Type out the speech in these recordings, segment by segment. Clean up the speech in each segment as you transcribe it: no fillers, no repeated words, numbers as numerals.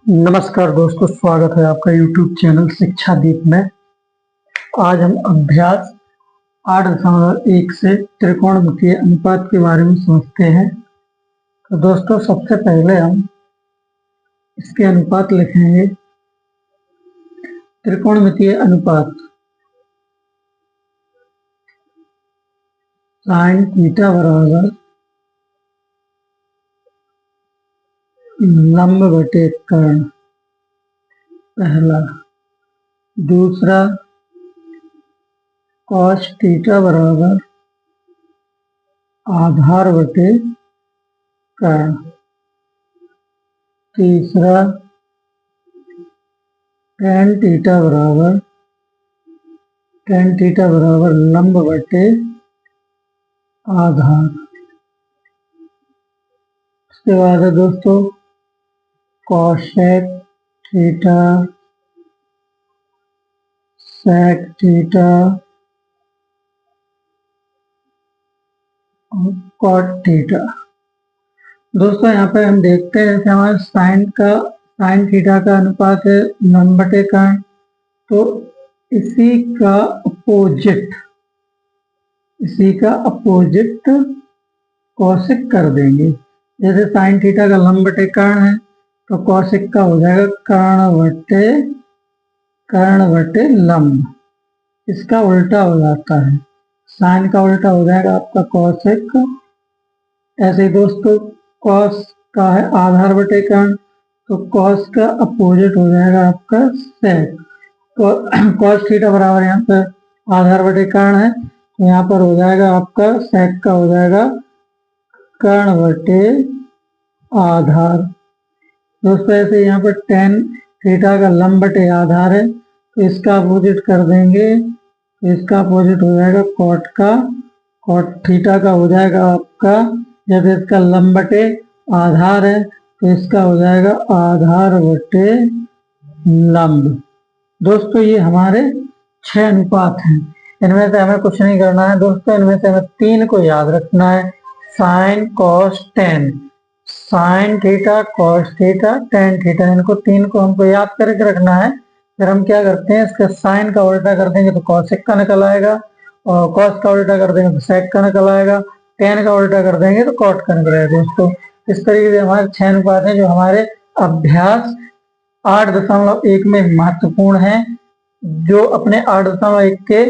नमस्कार दोस्तों, स्वागत है आपका YouTube चैनल शिक्षा दीप में। आज हम अभ्यास 8.1 से त्रिकोणमितीय अनुपात के बारे में समझते हैं। तो दोस्तों, सबसे पहले हम इसके अनुपात लिखेंगे। त्रिकोणमितीय अनुपात साइन थीटा बराबर लंब बटे कर्ण, पहला। दूसरा, कॉस थीटा बराबर आधार बटे कर्ण। तीसरा, tan थीटा बराबर लंब बटे आधार। उसके बाद है दोस्तों कॉसेक थीटा, सेक थीटा और कॉट थीटा। दोस्तों, यहाँ पे हम देखते हैं जैसे हमारे साइन थीटा का अनुपात है लंब बटे कर्ण, तो इसी का अपोजिट कॉसेक कर देंगे। जैसे साइन थीटा का लंब बटे कर्ण है तो कॉसेक का हो जाएगा कर्ण बटे लंब। इसका उल्टा हो जाता है, साइन का उल्टा हो जाएगा आपका कॉसेक। ऐसे ही दोस्तों कॉस का है आधार बटे कर्ण, तो कॉस का अपोजिट हो जाएगा आपका सेक। कॉस थीटा बराबर यहाँ पर आधार बटे कर्ण है, तो यहाँ पर हो जाएगा आपका सेक का हो जाएगा कर्ण बटे आधार। दोस्तों, ऐसे यहाँ पर tan थीटा का लंब बटे आधार है, तो इसका अपोजिट कर देंगे, तो इसका अपोजिट हो जाएगा कॉट थीटा का हो जाएगा आपका, जब इसका लंब बटे आधार है तो इसका हो जाएगा आधार बटे लंब। दोस्तों, ये हमारे 6 अनुपात हैं। इनमें से हमें कुछ नहीं करना है दोस्तों, इनमें से हमें 3 को याद रखना है। Sine cos tan, sine theta cos theta tan theta, इनको 3 को हमको याद करके रखना है। फिर हम क्या करते हैं, इसका साइन का उल्टा कर देंगे तो कॉसेक का निकल आएगा, और कॉस का उल्टा कर देंगे तो सेक का निकल आएगा, टेन का उल्टा कर देंगे तो कॉट का निकल आएगा। दोस्तों, इस तरीके से हमारे 6 अनुपात हैं जो हमारे अभ्यास 8.1 में महत्वपूर्ण है। जो अपने 8.1 के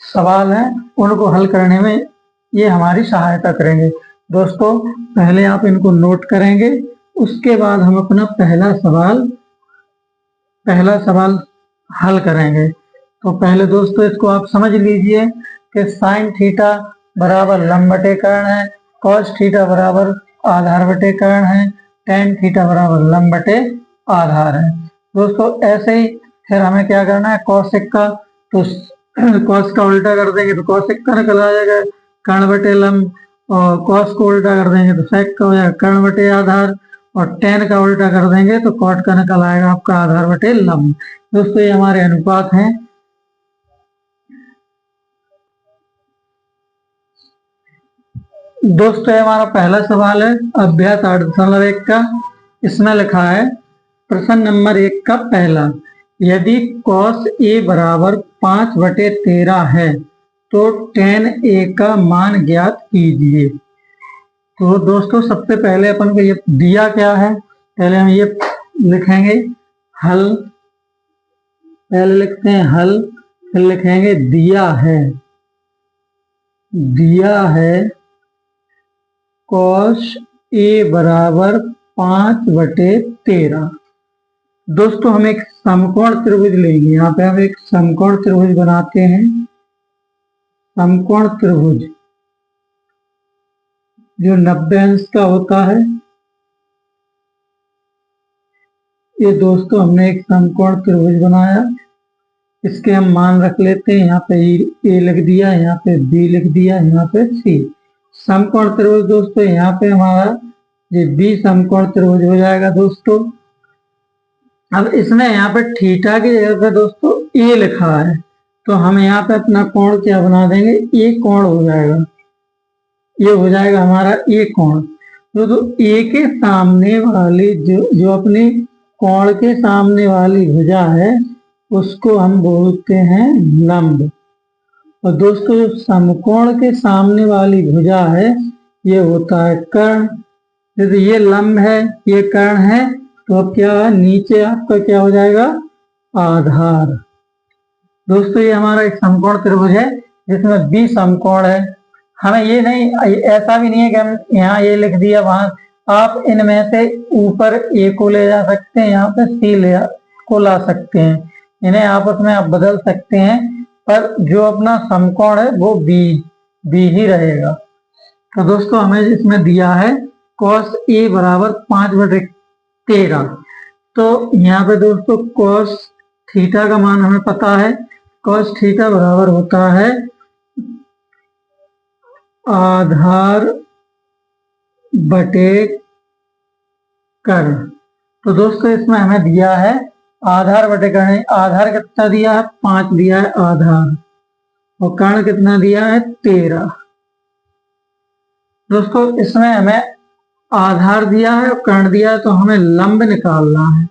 सवाल हैं उनको हल करने में ये हमारी सहायता करेंगे। दोस्तों, पहले आप इनको नोट करेंगे, उसके बाद हम अपना पहला सवाल हल करेंगे। तो पहले दोस्तों इसको आप समझ लीजिए कि साइन थीटा बराबर लंब बटे कर्ण है, कॉस थीटा बराबर आधार बटे कर्ण है, tan थीटा बराबर लंब बटे आधार है। दोस्तों, ऐसे ही फिर हमें क्या करना है, कॉसेक का, तो कॉस का उल्टा कर देंगे तो कॉसेक का निकल आ जाएगा कर्ण बटे लंब, और कॉस को उल्टा कर देंगे तो सेक का हो जाएगा कर्ण बटे आधार, और tan का उल्टा कर देंगे तो कॉट का निकल आएगा आपका आधार बटे लंब। दोस्तों, ये हमारे अनुपात हैं। दोस्तों, हमारा पहला सवाल है अभ्यास 8.1 का। इसमें लिखा है प्रश्न नंबर 1 का पहला, यदि cos a बराबर 5/13 है तो tan a का मान ज्ञात कीजिए। तो दोस्तों, सबसे पहले अपन को ये दिया क्या है, पहले हम ये लिखेंगे हल। पहले लिखते हैं हल, फिर लिखेंगे दिया है cos a बराबर 5/13। दोस्तों, हम एक समकोण त्रिभुज लेंगे। यहाँ पे हम एक समकोण त्रिभुज बनाते हैं। समकोण त्रिभुज जो 90 अंश का होता है, ये दोस्तों हमने एक समकोण त्रिभुज बनाया। इसके हम मान रख लेते हैं, यहाँ पे ए लिख दिया, यहाँ पे बी लिख दिया, यहाँ पे सी। समकोण त्रिभुज दोस्तों, यहाँ पे हमारा ये बी समकोण त्रिभुज हो जाएगा दोस्तों। अब इसमें यहाँ पे थीटा की जगह पे दोस्तों ए लिखा है, तो हम यहाँ पे अपना कोण क्या बना देंगे, ए कोण हो जाएगा। ये हो जाएगा हमारा ए कोण। तो ए के सामने वाली जो अपनी कोण के सामने वाली भुजा है उसको हम बोलते हैं लंब। और दोस्तों जो समकोण के सामने वाली भुजा है ये होता है कर्ण। यदि ये लंब है ये कर्ण है तो अब क्या है, नीचे आपका क्या हो जाएगा, आधार। दोस्तों ये हमारा एक समकोण त्रिभुज है जिसमें 20 समकोण है। हमें ये नहीं, ऐसा भी नहीं है कि हम यहाँ ये लिख दिया वहां, आप इनमें से ऊपर ए को ले जा सकते हैं, यहाँ पे सी को ला सकते हैं, इन्हें आपस में आप बदल सकते हैं, पर जो अपना समकोण है वो बी ही रहेगा। तो दोस्तों हमें इसमें दिया है cos A बराबर 5/13। तो यहाँ पे दोस्तों cos थीटा का मान हमें पता है, cos थीटा बराबर होता है आधार बटे कर्ण। तो दोस्तों इसमें हमें दिया है आधार बटे कर्ण। आधार कितना दिया है, 5 दिया है आधार, और कर्ण कितना दिया है, 13। दोस्तों इसमें हमें आधार दिया है और कर्ण दिया है, तो हमें लंब निकालना है।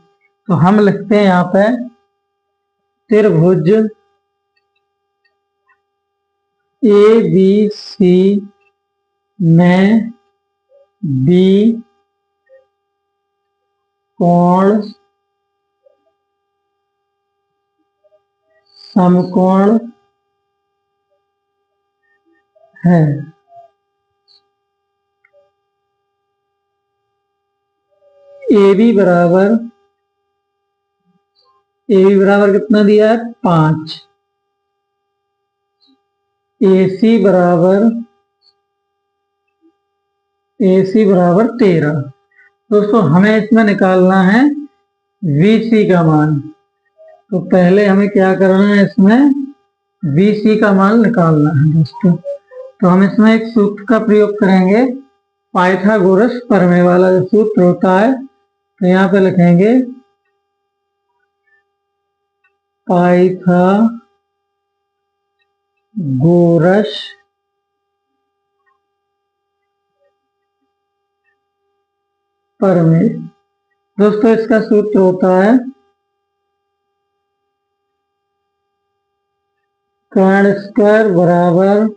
तो हम लिखते हैं यहाँ पे त्रिभुज ABC में बी कोण समकोण है। AB बराबर कितना दिया है, 5। AC बराबर 13। दोस्तों हमें इसमें निकालना है VC का मान। तो पहले हमें क्या करना है, इसमें VC का मान निकालना है दोस्तों। तो हम इसमें एक सूत्र का प्रयोग करेंगे, पाइथागोरस प्रमेय वाला जो सूत्र होता है। तो यहाँ पे लिखेंगे पाइथागोरस प्रमेय। दोस्तों इसका सूत्र होता है कर्ण स्क्वायर बराबर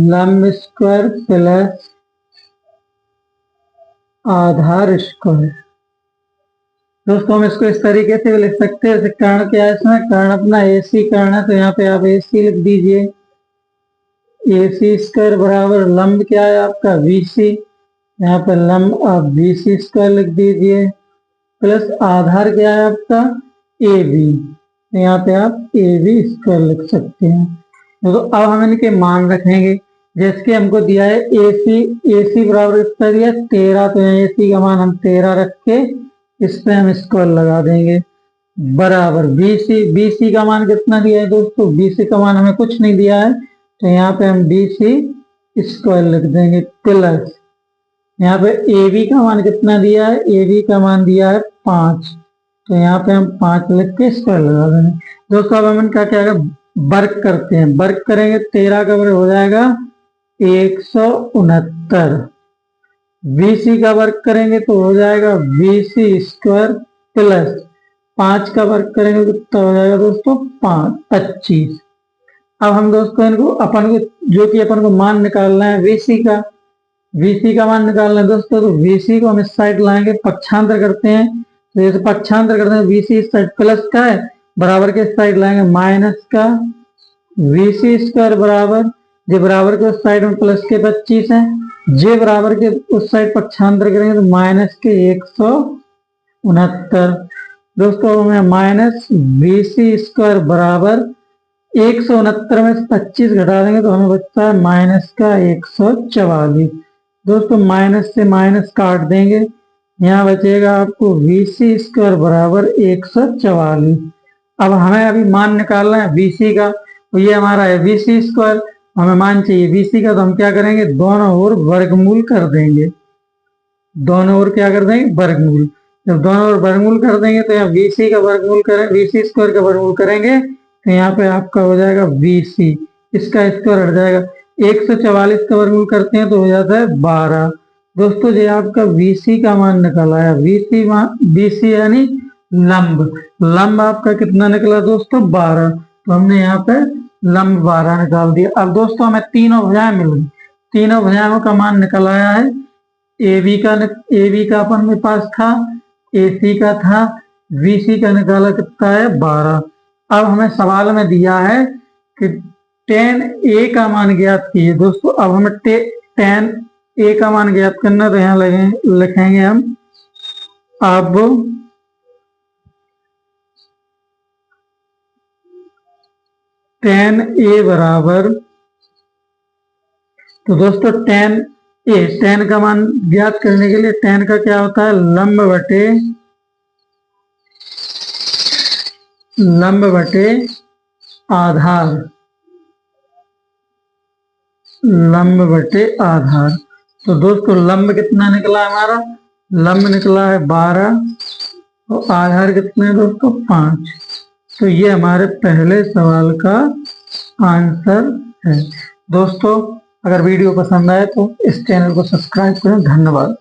लंब स्क्वायर प्लस आधार स्क्वायर। दोस्तों हम इसको इस तरीके से भी लिख सकते हैं, जैसे कर्ण क्या है, इसमें कर्ण अपना AC कर्ण है, तो यहाँ पे आप AC लिख दीजिए। AC स्क्वायर बराबर लंब क्या है आपका, VC, यहाँ पे लंब आप VC स्क्वायर लिख दीजिए, प्लस आधार क्या है आपका, AB, तो यहाँ पे आप AB स्क्वायर लिख सकते हैं। तो अब हम इनके मान रखेंगे, जैसे कि हमको दिया है AC बराबर कितना दिया, 13, तो यहाँ AC का मान हम 13 रख के इस पे हम स्क्वायर लगा देंगे, बराबर BC का मान कितना दिया है दोस्तों, BC का मान हमें कुछ नहीं दिया है, तो यहाँ पे हम BC स्क्वायर लिख देंगे, प्लस यहाँ पे AB का मान कितना दिया है, AB का मान दिया है 5, तो यहाँ पे हम 5 लिख के स्क्वायर लगा देंगे। दोस्तों अब हम इनका क्या वर्ग करते हैं, वर्ग करेंगे, 13 का वर्ग हो जाएगा 169। BC का वर्ग करेंगे तो हो जाएगा BC स्क्वायर, प्लस 5 का वर्ग करेंगे तो कितना हो जाएगा दोस्तों, 25। अब हम दोस्तों इनको अपन को जो कि अपन को मान निकालना है VC का मान निकालना है दोस्तों, तो VC को हम इस साइड लाएंगे, पक्षांतर करते हैं, तो जैसे पक्षांतर करते हैं VC इस साइड प्लस का है, बराबर के इस साइड लाएंगे माइनस का, VC स्क्वायर बराबर, जे बराबर के उस साइड में प्लस के 25 है, जे बराबर के उस साइड पक्षांतर करेंगे तो माइनस के 169। दोस्तों हमें माइनस VC स्क्वायर बराबर 169 में से 25 घटा देंगे तो हमें बचता है माइनस का 144। दोस्तों माइनस से माइनस काट देंगे, यहाँ बचेगा आपको VC स्क्वायर बराबर 144। अब हमें अभी मान निकालना है VC का, तो ये हमारा है VC स्क्वायर, हमें मान चाहिए VC का, तो हम क्या करेंगे, दोनों ओर वर्गमूल कर देंगे, दोनों ओर क्या कर देंगे, वर्गमूल। जब दोनों ओर वर्गमूल कर देंगे तो यहाँ VC का वर्गमूल करें, VC स्क्वायर का वर्गमूल करेंगे तो यहाँ पे आपका हो जाएगा VC, इसका स्क्वायर हट जाएगा, 144 का वर्गमूल करते हैं तो हो जाता है 12। दोस्तों ये आपका VC का मान निकल आया। VC यानी लंब। लंब आपका कितना निकला दोस्तों? 12। तो हमने यहाँ पे लंब 12 निकाल दिया। अब दोस्तों हमें तीनों भुजाएं मिल गई। तीनों भुजाओं का मान निकल आया है। AB का अपन के पास था, AC का था, VC का निकाला कितना है? 12। अब हमें सवाल में दिया है कि tan A का मान ज्ञात कीजिए। दोस्तों अब हमें tan A का मान ज्ञात करना, तो यहाँ लिखेंगे हम अब tan A बराबर, तो दोस्तों tan का मान ज्ञात करने के लिए tan का क्या होता है? लंब बटे आधार। लंब बटे आधार। तो दोस्तों लंब कितना निकला हमारा? लंब निकला है 12 और आधार कितना है दोस्तों? 5। तो ये हमारे पहले सवाल का आंसर है। दोस्तों अगर वीडियो पसंद आए तो इस चैनल को सब्सक्राइब करें। धन्यवाद।